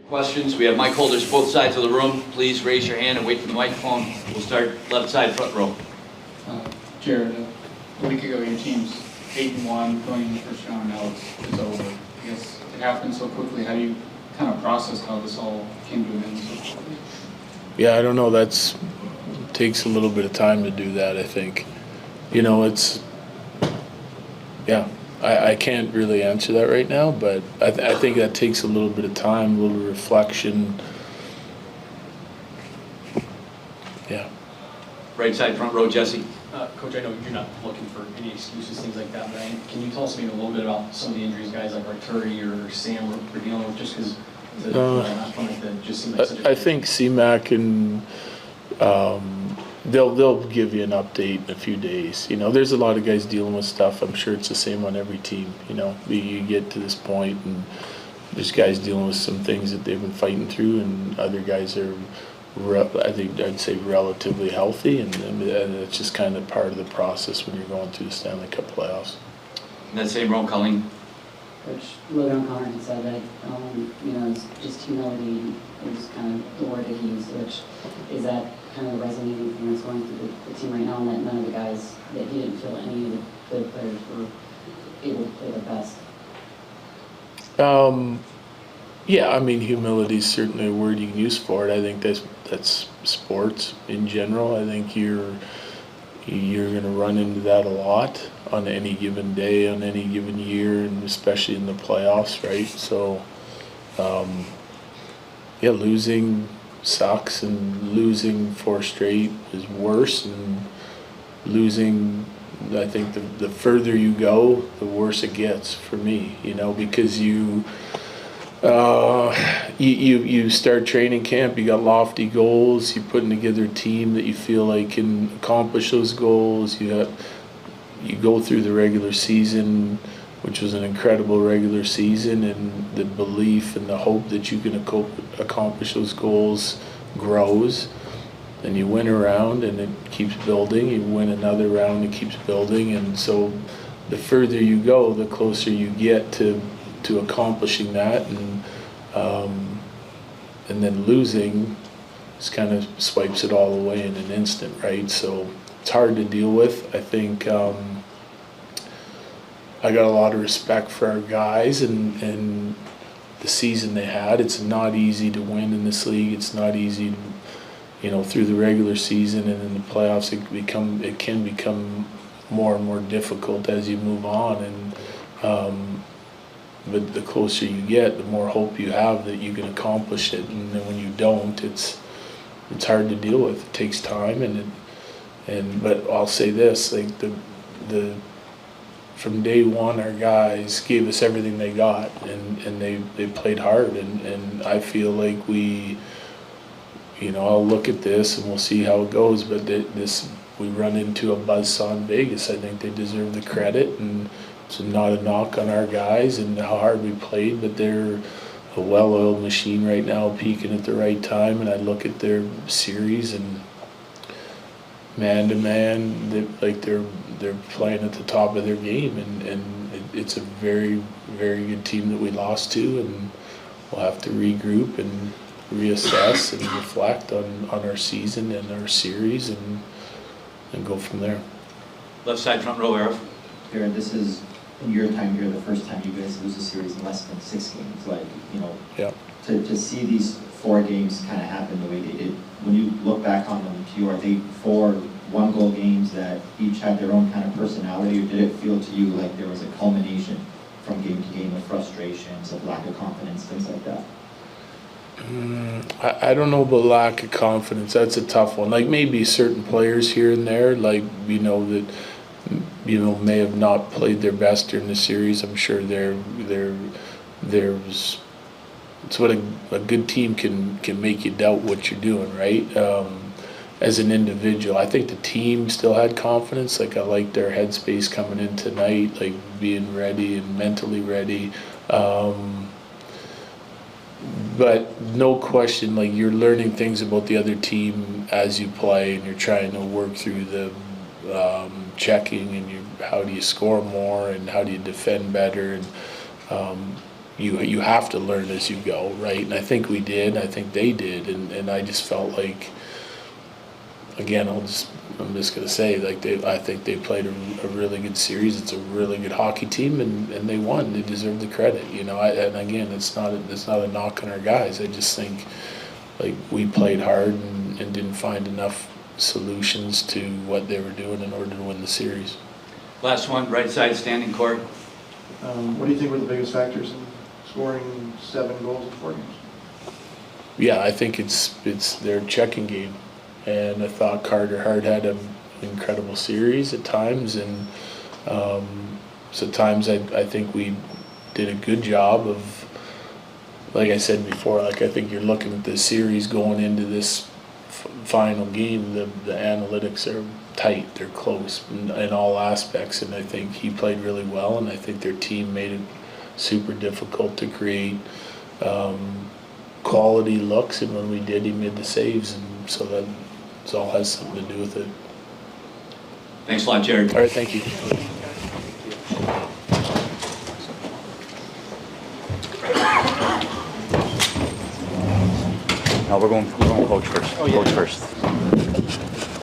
Questions? We have mic holders both sides of the room. Please raise your hand and wait for the microphone. We'll start left side, front row. Jared, a week ago your team's 8-1 going in the first round. Now it's over. I guess it happened so quickly. How do you kind of process how this all came to an end so quickly? Yeah, I don't know. Takes a little bit of time to do that. I think, I can't really answer that right now, but I think that takes a little bit of time, a little reflection. Yeah. Right side, front row, Jesse. Coach, I know you're not looking for any excuses, things like that, but can you tell us maybe a little bit about some of the injuries guys like Arturi or Sam were dealing with, just because that just seemed like such a... I think CMAC and they'll give you an update in a few days. There's a lot of guys dealing with stuff. I'm sure it's the same on every team. You get to this point and there's guys dealing with some things that they've been fighting through, and other guys are, I think I'd say, relatively healthy, and it's just kind of part of the process when you're going through the Stanley Cup playoffs. In that same row, Colleen. Coach Logan O'Connor had said that, it's just humility is kind of the word that he used, which is that kind of resonating thing that's going through the team right now, and that none of the guys, that he didn't feel any of the good players were able to play their best. Yeah, humility is certainly a word you can use for it. I think that's sports in general. I think you're going to run into that a lot on any given day, on any given year, and especially in the playoffs, right? So, losing sucks, and losing 4 straight is worse, and losing, I think the further you go, the worse it gets for me, because you start training camp, you got lofty goals, you're putting together a team that you feel like can accomplish those goals. You go through the regular season, which was an incredible regular season, and the belief and the hope that you can accomplish those goals grows. And you win a round and it keeps building, you win another round, it keeps building, and so the further you go, the closer you get to accomplishing that, and then losing just kind of swipes it all away in an instant, right? So it's hard to deal with. I think I got a lot of respect for our guys and the season they had. It's not easy to win in this league. It's not easy, through the regular season, and in the playoffs it can become more and more difficult as you move on, and but the closer you get, the more hope you have that you can accomplish it. And then when you don't, it's hard to deal with. It takes time, but I'll say this: like the from day one, our guys gave us everything they got, and they played hard, and I feel like we, I'll look at this and we'll see how it goes. But we run into a buzzsaw in Vegas. I think they deserve the credit, and it's not a knock on our guys and how hard we played, but they're a well-oiled machine right now, peaking at the right time. And I look at their series, and man to man, they're playing at the top of their game, and it's a very, very good team that we lost to, and we'll have to regroup and reassess and reflect on our season and our series, and go from there. Left side, front row, Arif. Jared, this is, in your time here, the first time you guys lose a series in less than 6 games. Yeah. To see these 4 games kind of happen the way they did, when you look back on them, are they 4 one-goal games that each had their own kind of personality, or did it feel to you like there was a culmination from game to game of frustrations, of lack of confidence, things like that? I don't know about lack of confidence. That's a tough one. Like maybe certain players here and there, that may have not played their best during the series. I'm sure there's it's what a good team can make you doubt what you're doing, right? As an individual, I think the team still had confidence. Like I liked their headspace coming in tonight, like being ready and mentally ready. But no question, like you're learning things about the other team as you play, and you're trying to work through the checking, and how do you score more, and how do you defend better, and you have to learn as you go, right? And I think we did, I think they did, and I just felt like, again, I'm just gonna say, like, I think they played a really good series. It's a really good hockey team, and they won. They deserve the credit, you know. And again, it's not a knock on our guys. I just think, like, we played hard and didn't find enough solutions to what they were doing in order to win the series. Last one, right side, standing court. What do you think were the biggest factors in scoring 7 goals in 4 games? Yeah, I think it's their checking game, and I thought Carter Hart had an incredible series at times, and so at times I think we did a good job of, like I said before, like, I think you're looking at this series going into this final game, the analytics are tight, they're close in all aspects, and I think he played really well, and I think their team made it super difficult to create quality looks, and when we did, he made the saves, and so that all has something to do with it. Thanks a lot, Jared. All right, thank you. No, we're going coach first. Coach first.